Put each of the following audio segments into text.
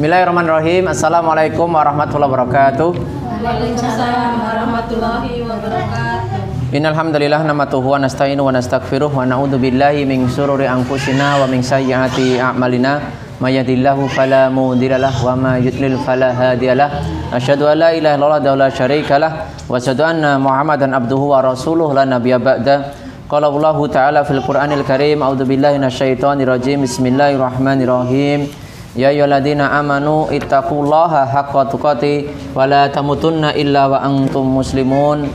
Bismillahirrahmanirrahim. Assalamualaikum warahmatullahi wabarakatuh. Waalaikumsalam warahmatullahi wabarakatuh. Innal hamdalillah nahmaduhu wa nasta'inu wa nastaghfiruh wa na'udzu billahi min syururi anfusina wa min sayyiati a'malina. May yahdihillahu fala mudhillalah wa may yudlil fala hadiyalah. Asyhadu an la ilaha illallah wa la syarikalah wa asyhadu anna Muhammadan abduhu wa rasuluh la nabiyya ba'da. Qala Allahu ta'ala fil Qur'anil Karim. A'udzu billahi minasyaitonir rajim. Bismillahirrahmanirrahim. Ya ayyuhalladzina amanu ittaqullaha haqqa tuqatih wa la tamutunna illa wa antum muslimun.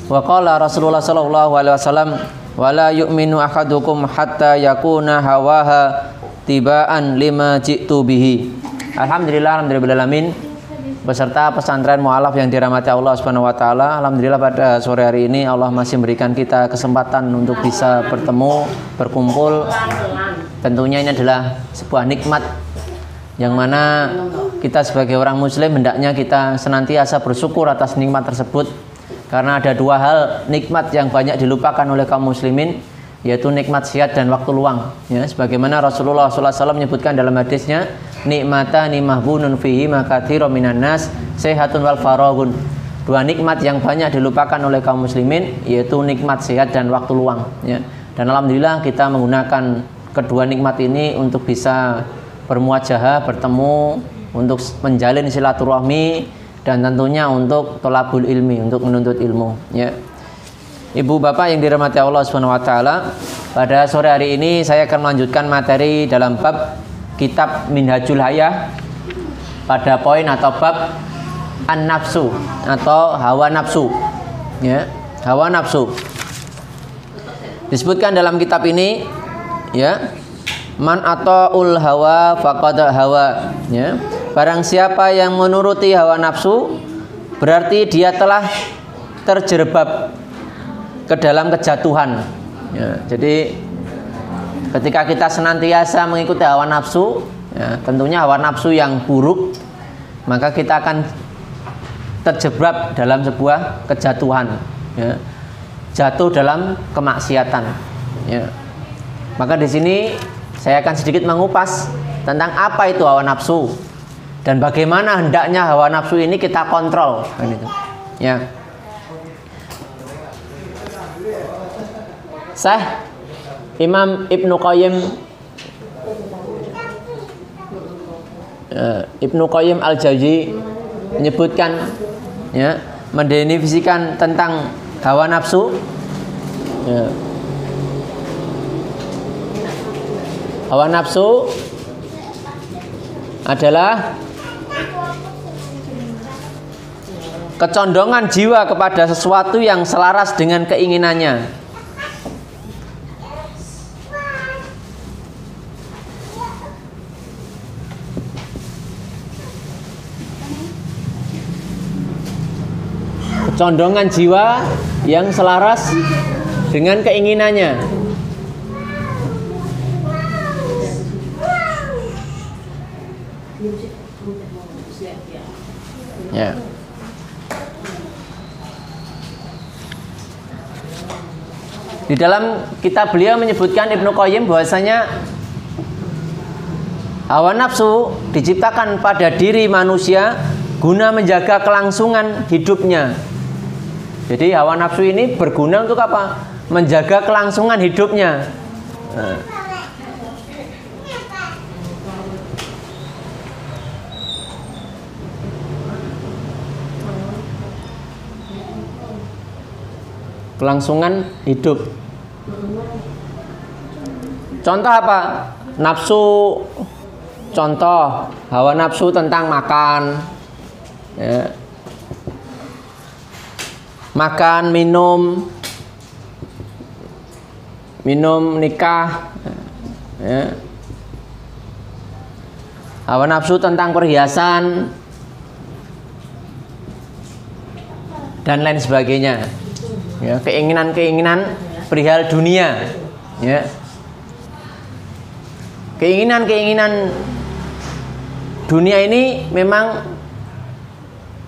Wa qala Rasulullah sallallahu alaihi wasallam wa la yu'minu ahadukum hatta yakuna hawaha tibaan lima ji'tu bihi. Alhamdulillah alamin. Beserta pesantren mualaf yang dirahmati Allah Subhanahu wa taala, alhamdulillah pada sore hari ini Allah masih memberikan kita kesempatan untuk bisa bertemu, berkumpul. Tentunya ini adalah sebuah nikmat yang mana kita sebagai orang muslim hendaknya kita senantiasa bersyukur atas nikmat tersebut. Karena ada dua hal nikmat yang banyak dilupakan oleh kaum muslimin, yaitu nikmat sehat dan waktu luang. Ya, sebagaimana Rasulullah SAW menyebutkan dalam hadisnya, nikmatani mahbunun fihi makatsirun minan nas, sehatun wal faragun. Dua nikmat yang banyak dilupakan oleh kaum muslimin, yaitu nikmat sehat dan waktu luang. Ya. Dan alhamdulillah kita menggunakan kedua nikmat ini untuk bisa bermuajahah, bertemu, untuk menjalin silaturahmi, dan tentunya untuk thalabul ilmi, untuk menuntut ilmu. Ya. Ibu bapak yang dirahmati Allah Subhanahu wa taala, pada sore hari ini saya akan melanjutkan materi dalam bab kitab Minhajul Hayah pada poin atau bab an-nafsu atau hawa nafsu. Ya, hawa nafsu. Disebutkan dalam kitab ini, ya, man ata'ul hawa faqad hawa. Ya, barang siapa yang menuruti hawa nafsu, berarti dia telah terjerembab ke dalam kejatuhan. Ya, jadi ketika kita senantiasa mengikuti hawa nafsu, ya, tentunya hawa nafsu yang buruk, maka kita akan terjebak dalam sebuah kejatuhan, ya, jatuh dalam kemaksiatan. Ya. Maka di sini saya akan sedikit mengupas tentang apa itu hawa nafsu dan bagaimana hendaknya hawa nafsu ini kita kontrol. Gitu. Ya. Imam Ibnu Qayyim Al-Jauzi menyebutkan, ya, mendefinisikan tentang hawa nafsu. Ya. Hawa nafsu adalah kecondongan jiwa kepada sesuatu yang selaras dengan keinginannya. Kecondongan jiwa yang selaras dengan keinginannya. Ya. Di dalam kitab beliau menyebutkan Ibnu Qayyim bahwasanya hawa nafsu diciptakan pada diri manusia guna menjaga kelangsungan hidupnya. Jadi hawa nafsu ini berguna untuk apa? Menjaga kelangsungan hidupnya. Nah. Kelangsungan hidup. Contoh apa? Nafsu. Contoh hawa nafsu tentang makan. Ya. Makan, minum, nikah. Ya. Hawa nafsu tentang perhiasan dan lain sebagainya. Ya, keinginan-keinginan perihal dunia, ya. Keinginan-keinginan dunia ini memang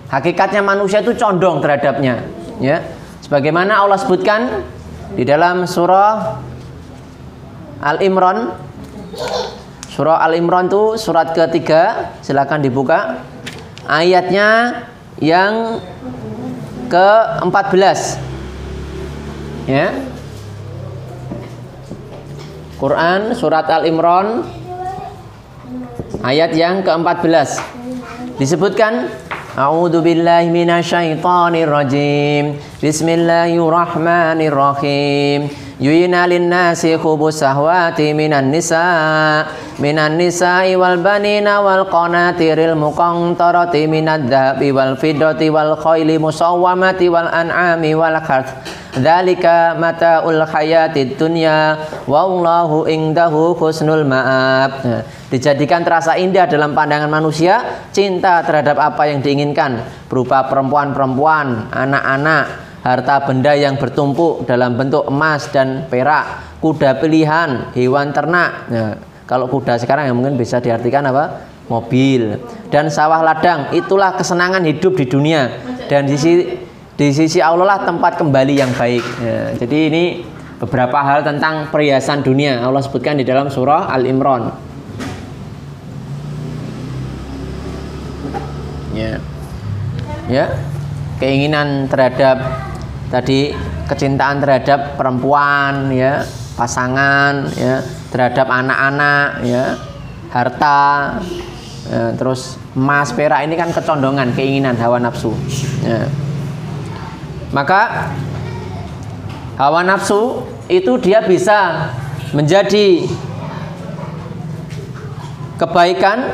hakikatnya manusia itu condong terhadapnya, ya. Sebagaimana Allah sebutkan di dalam surah Al-Imran Surah Al-Imran itu surat ketiga, silakan dibuka. Ayatnya yang ke-14. Ya. Quran surat Al-Imran ayat yang ke-14. Disebutkan A'udzu billahi minasyaitonir rajim. Bismillahirrahmanirrahim. Yuyina lin-nasi hubus sahwati minan nisa'i wal banina wal qanatiril muqantarati minadh dhahabi wal fiddati wal khayli musawwamati wal an'ami wal harth. Dzalika mata'ul hayatid dunya wallahu indahu husnul ma'ab. Dijadikan terasa indah dalam pandangan manusia cinta terhadap apa yang diinginkan berupa perempuan-perempuan, anak-anak, harta benda yang bertumpuk dalam bentuk emas dan perak, kuda pilihan, hewan ternak. Nah, kalau kuda sekarang yang mungkin bisa diartikan apa? Mobil. Dan sawah ladang. Itulah kesenangan hidup di dunia. Dan di sisi Allah lah tempat kembali yang baik. Nah, jadi ini beberapa hal tentang perhiasan dunia Allah sebutkan di dalam surah Al-Imran. Ya, keinginan terhadap tadi kecintaan terhadap perempuan, ya, pasangan, ya, terhadap anak-anak, ya, harta, ya, terus emas, perak ini kan kecondongan, keinginan, hawa nafsu. Ya. Maka hawa nafsu itu dia bisa menjadi kebaikan,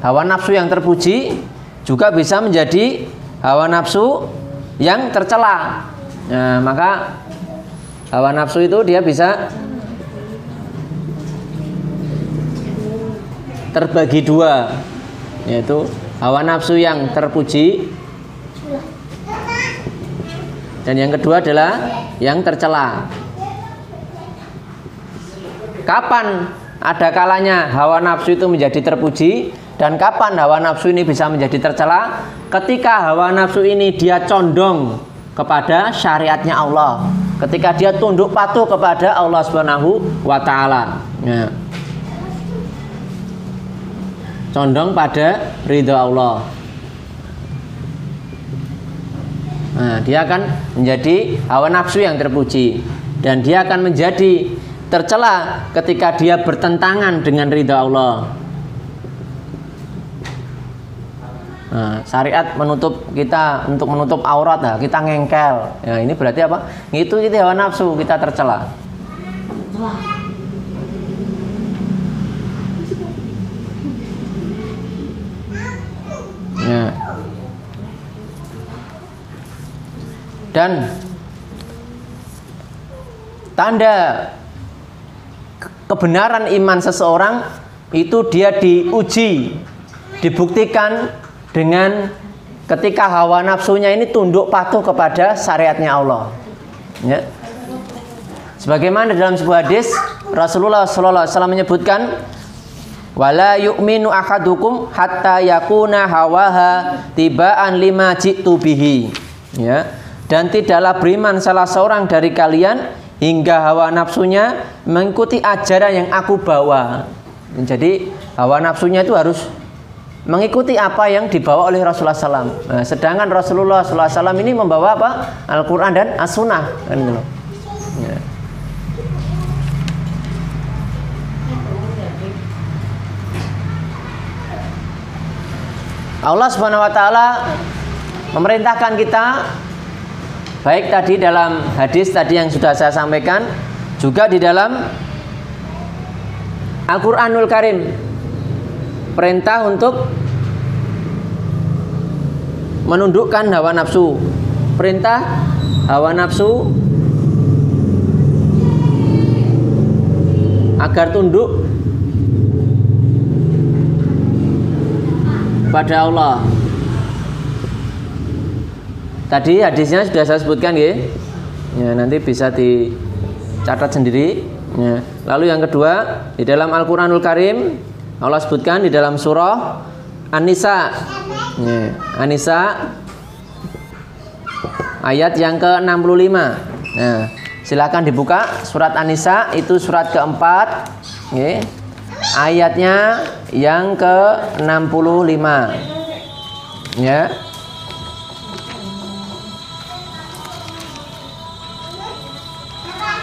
hawa nafsu yang terpuji, juga bisa menjadi hawa nafsu yang tercela. Nah, maka hawa nafsu itu dia bisa terbagi dua, yaitu hawa nafsu yang terpuji dan yang kedua adalah yang tercela. Kapan ada kalanya hawa nafsu itu menjadi terpuji dan kapan hawa nafsu ini bisa menjadi tercela? Ketika hawa nafsu ini dia condong kepada syariatnya Allah, ketika dia tunduk patuh kepada Allah Subhanahu wa taala. Ya. Condong pada ridha Allah. Nah, dia akan menjadi hawa nafsu yang terpuji dan dia akan menjadi tercela ketika dia bertentangan dengan ridha Allah. Nah, syariat menutup kita untuk menutup aurat, nah, kita ngengkel. Ya, ini berarti apa? Itu kita hawa nafsu, kita tercela. Ya. Dan tanda kebenaran iman seseorang itu dia diuji, dibuktikan dengan ketika hawa nafsunya ini tunduk patuh kepada syariatnya Allah. Ya. Sebagaimana dalam sebuah hadis Rasulullah SAW menyebutkan, wala yu'minu ahadukum hatta yakuna hawaha tibaan lima ji'tu bihi. Ya. Dan tidaklah beriman salah seorang dari kalian hingga hawa nafsunya mengikuti ajaran yang aku bawa. Jadi hawa nafsunya itu harus mengikuti apa yang dibawa oleh Rasulullah SAW. Nah, sedangkan Rasulullah SAW ini membawa apa? Al-Quran dan As-Sunnah. Kan gitu. Ya. Allah Subhanahu wa taala memerintahkan kita, baik tadi dalam hadis tadi yang sudah saya sampaikan, juga di dalam Al-Quranul Karim, perintah untuk menundukkan hawa nafsu. Perintah hawa nafsu agar tunduk pada Allah. Tadi hadisnya sudah saya sebutkan, ya. Ya, nanti bisa dicatat sendiri. Ya. Lalu yang kedua, di dalam Al-Quranul Karim Allah sebutkan di dalam surah An-Nisa. Ya. An-Nisa ayat yang ke-65. Nah, silakan dibuka surat An-Nisa, itu surat keempat. Ya. ayatnya yang ke-65. Ya.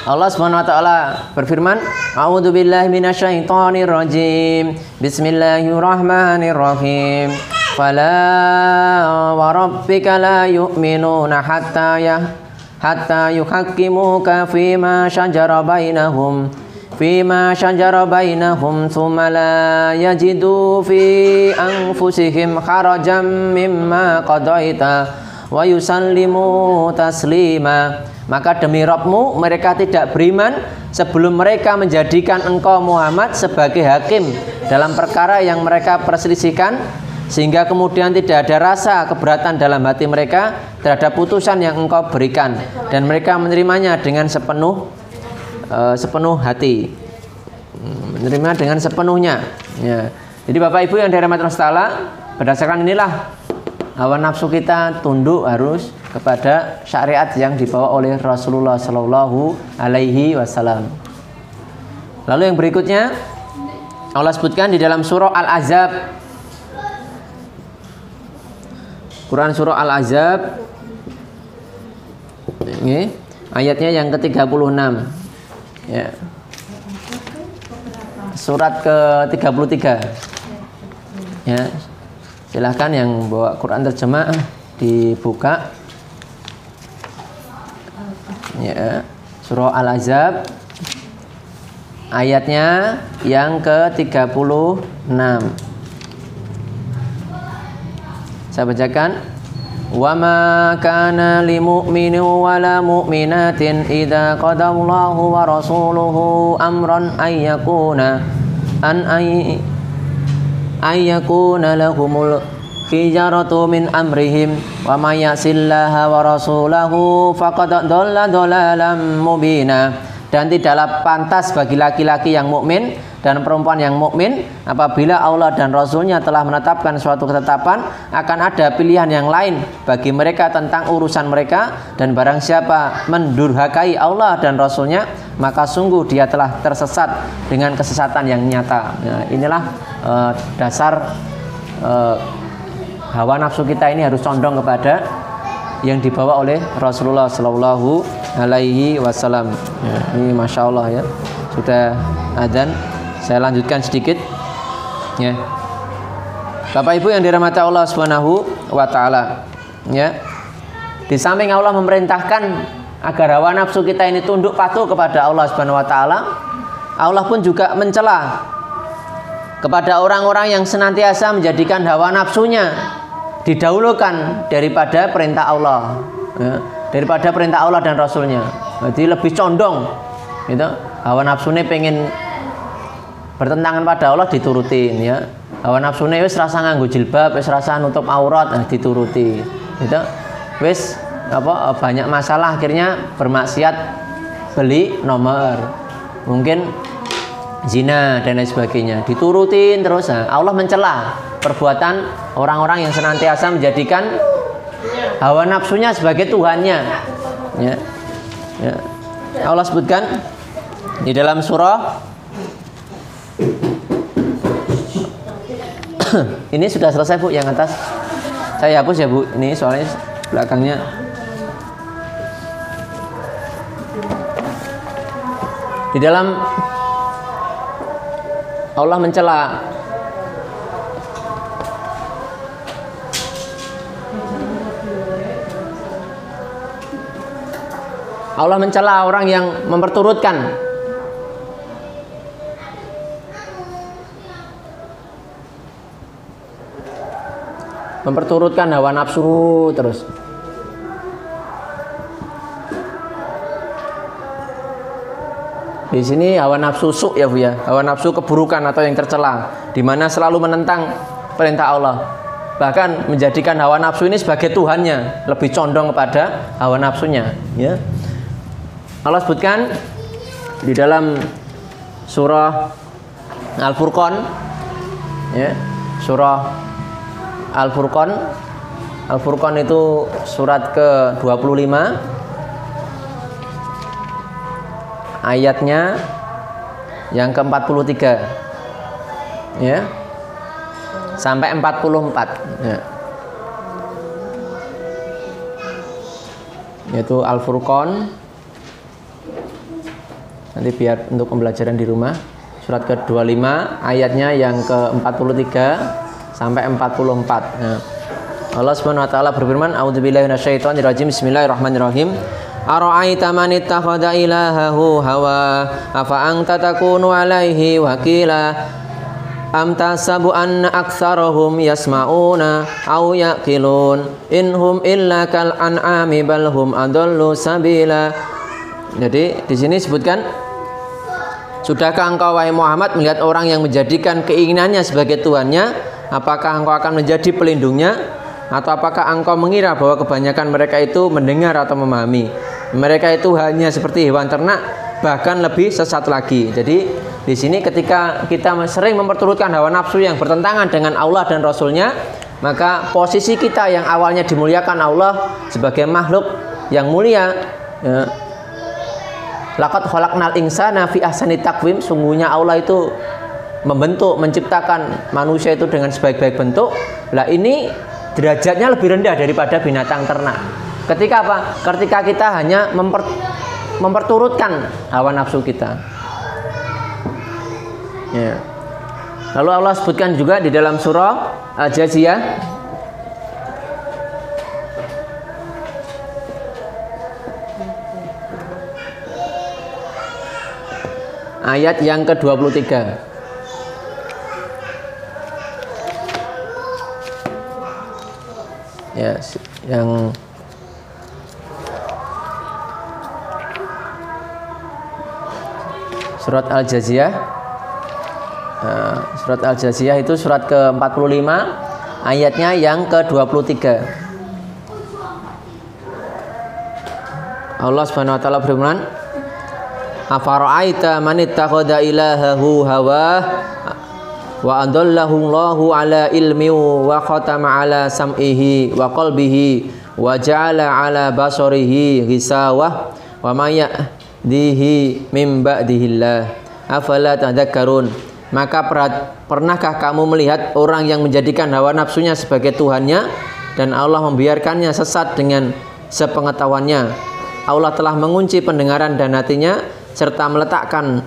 Allah Subhanahu wa taala berfirman, "A'udzu billahi minasyaitonir rajim. Bismillahirrahmanirrahim. Fala wa rabbika la yu'minuna hatta yuhaqqimuka fima shajara bainahum thumma la yajidu fi anfusihim harajan mimma qadaita wa yusallimu taslima." Maka demi Rabbmu mereka tidak beriman sebelum mereka menjadikan engkau Muhammad sebagai hakim dalam perkara yang mereka perselisihkan, sehingga kemudian tidak ada rasa keberatan dalam hati mereka terhadap putusan yang engkau berikan, dan mereka menerimanya dengan sepenuh hati, menerima dengan sepenuhnya. Ya. Jadi Bapak Ibu yang dirahmati Allah Ta'ala, berdasarkan inilah hawa nafsu kita tunduk harus kepada syariat yang dibawa oleh Rasulullah Sallallahu Alaihi Wasallam. Lalu yang berikutnya Allah sebutkan di dalam surah Al-Ahzab, Quran surah Al-Ahzab, ini ayatnya yang ke-36. Ya. Surat ke-33. Ya. Silahkan yang bawa Quran terjemah dibuka. Ya, surah Al-Ahzab ayatnya yang ke-36. Saya bacakan. Wa ma kana lil mu'minin wa la mu'minatin idza qadallahu wa rasuluhu amran ayyakuna lahumul khiyaratu min amrihim wa may yasillaha wa rasulahu faqad dhalla dhalalan mubina. Dan tidaklah pantas bagi laki-laki yang mukmin dan perempuan yang mukmin apabila Allah dan Rasulnya telah menetapkan suatu ketetapan akan ada pilihan yang lain bagi mereka tentang urusan mereka, dan barang siapa mendurhakai Allah dan Rasulnya maka sungguh dia telah tersesat dengan kesesatan yang nyata. Nah, inilah dasar hawa nafsu kita ini harus condong kepada yang dibawa oleh Rasulullah Sallallahu Alaihi Wasallam. Ya, ini masya Allah ya, sudah adzan. Saya lanjutkan sedikit. Ya, Bapak Ibu yang dirahmati Allah Subhanahu wa Ta'ala. Ya, di samping Allah memerintahkan agar hawa nafsu kita ini tunduk patuh kepada Allah Subhanahu wa Ta'ala, Allah pun juga mencela kepada orang-orang yang senantiasa menjadikan hawa nafsunya didahulukan daripada perintah Allah, ya, daripada perintah Allah dan Rasulnya. Jadi lebih condong, gitu. Hawa nafsunya pengen bertentangan pada Allah diturutin, ya. Hawa nafsunya wis rasa nganggo jilbab, wis rasa nutup aurat, dituruti, gitu. Wis banyak masalah akhirnya bermaksiat, beli nomor, mungkin zina dan lain sebagainya, diturutin terus. Allah mencela perbuatan orang-orang yang senantiasa menjadikan hawa nafsunya sebagai Tuhannya. Ya. Ya. Allah sebutkan di dalam surah ini sudah selesai Bu, yang atas saya hapus ya Bu, ini soalnya belakangnya. Di dalam Allah mencela orang yang memperturutkan hawa nafsu terus. Di sini hawa nafsu su' ya Bu ya, hawa nafsu keburukan atau yang tercela, di mana selalu menentang perintah Allah. Bahkan menjadikan hawa nafsu ini sebagai Tuhannya, lebih condong kepada hawa nafsunya, ya. Allah sebutkan di dalam surah Al-Furqan, ya, surah Al-Furqan. Al-Furqan itu surat ke-25, ayatnya yang ke-43. ya, sampai 44 ya. Yaitu Al-Furqan. Nanti biar untuk pembelajaran di rumah, surat ke-25 ayatnya yang ke-43 sampai 44 ya. Allah Subhanahu wa taala berfirman, a'udzubillahi minasyaitonirrajim, bismillahirrahmanirrahim. Ara'aita man ittakhadha ilahahu hawa afa anta takunu alaihi wakila am tasabu anna aktsarahum yasma'una aw yaqilun inhum illa kal an'ami bal hum adallu sabila. Jadi di sini disebutkan, sudahkah engkau wahai Muhammad melihat orang yang menjadikan keinginannya sebagai tuannya? Apakah engkau akan menjadi pelindungnya? Atau apakah engkau mengira bahwa kebanyakan mereka itu mendengar atau memahami? Mereka itu hanya seperti hewan ternak, bahkan lebih sesat lagi. Jadi di sini ketika kita sering memperturutkan hawa nafsu yang bertentangan dengan Allah dan Rasulnya, maka posisi kita yang awalnya dimuliakan Allah sebagai makhluk yang mulia, ya, laqad khalaqnal insana fi ahsani taqwim, sungguhnya Allah itu membentuk, menciptakan manusia itu dengan sebaik-baik bentuk. Lah ini derajatnya lebih rendah daripada binatang ternak. Ketika apa? Ketika kita hanya memperturutkan hawa nafsu kita. Ya. Lalu Allah sebutkan juga di dalam surah Al-Jaziyah ayat yang ke-23. Ya, yang surat Al-Jaziyah. Surat Al-Jaziyah itu surat ke-45 ayatnya yang ke-23. Allah Subhanahu wa taala berfirman, afara'aita man ittakhadha ilahahu hawah wa adallahu Allahu ala ilmi wa khatama ala sam'ihi wa qalbihi wa ja'ala ala basarihi ghisawah wa may yahdihi min ba'dihillah afala tadhakkarun. Maka pernahkah kamu melihat orang yang menjadikan hawa nafsunya sebagai tuhannya dan Allah membiarkannya sesat dengan sepengetahuannya? Allah telah mengunci pendengaran dan hatinya serta meletakkan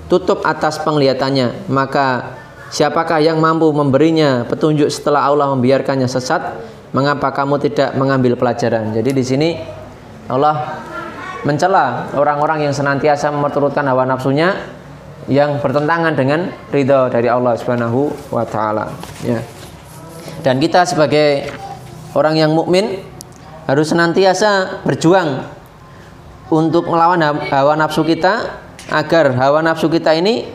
tutup atas penglihatannya. Maka siapakah yang mampu memberinya petunjuk setelah Allah membiarkannya sesat? Mengapa kamu tidak mengambil pelajaran? Jadi di sini Allah mencela orang-orang yang senantiasa memperturutkan hawa nafsunya yang bertentangan dengan ridha dari Allah Subhanahu wa taala, ya. Dan kita sebagai orang yang mukmin harus senantiasa berjuang untuk melawan hawa nafsu kita, agar hawa nafsu kita ini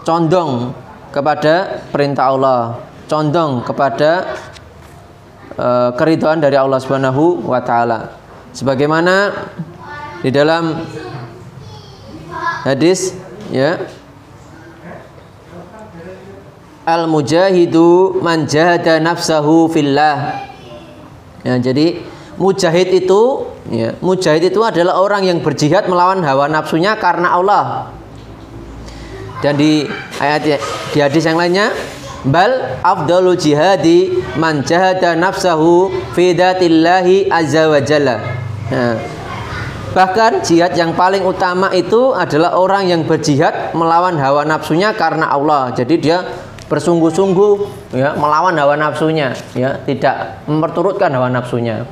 condong kepada perintah Allah, condong kepada keridhaan dari Allah Subhanahu wa taala. Sebagaimana di dalam hadis, ya, al-mujahidu man jahada nafsahu fillah. Ya, jadi mujahid itu, ya, mujahid itu adalah orang yang berjihad melawan hawa nafsunya karena Allah. Dan di ayat, di hadis yang lainnya, bal afdalul jihadi man jahada nafsahu fi dzatillahi azza wa jalla. Nah, bahkan jihad yang paling utama itu adalah orang yang berjihad melawan hawa nafsunya karena Allah. Jadi dia bersungguh-sungguh, ya, melawan hawa nafsunya, ya, tidak memperturutkan hawa nafsunya.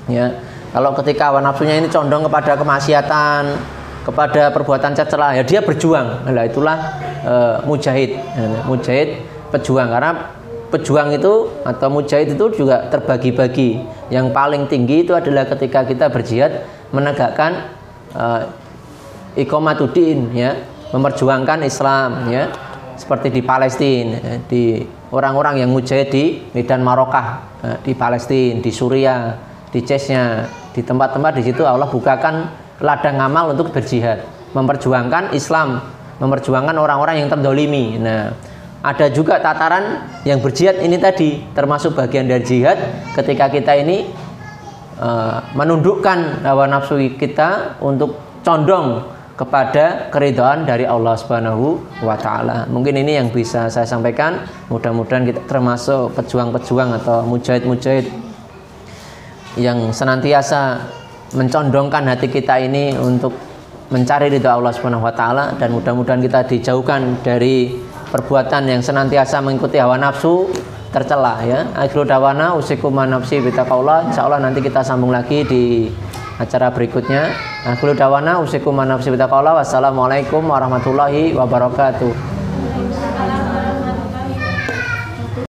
Ya, kalau ketika hawa nafsunya ini condong kepada kemaksiatan, kepada perbuatan tercela, ya dia berjuang. Nah, itulah mujahid. Mujahid pejuang, karena pejuang itu atau mujahid itu juga terbagi-bagi. Yang paling tinggi itu adalah ketika kita berjihad menegakkan iqamatuddin, ya, memperjuangkan Islam, ya, seperti di Palestina, ya, di orang-orang yang mujahid di Medan Marokah, di Palestina, di Suriah, di Chechnya, di tempat-tempat di situ Allah bukakan ladang amal untuk berjihad, memperjuangkan Islam, memperjuangkan orang-orang yang terdolimi. Nah, ada juga tataran yang berjihad ini tadi, termasuk bagian dari jihad ketika kita ini menundukkan hawa nafsu kita untuk condong kepada keridhaan dari Allah Subhanahu wa taala. Mungkin ini yang bisa saya sampaikan. Mudah-mudahan kita termasuk pejuang-pejuang atau mujahid-mujahid yang senantiasa mencondongkan hati kita ini untuk mencari ridha Allah Subhanahu wa taala, dan mudah-mudahan kita dijauhkan dari perbuatan yang senantiasa mengikuti hawa nafsu tercela ya. Akhiru dawana usikum nafsi bitaqwaullah. Insyaallah nanti kita sambung lagi di acara berikutnya. Akhiru dawana usikum nafsi bitaqwaullah. Wassalamualaikum warahmatullahi wabarakatuh.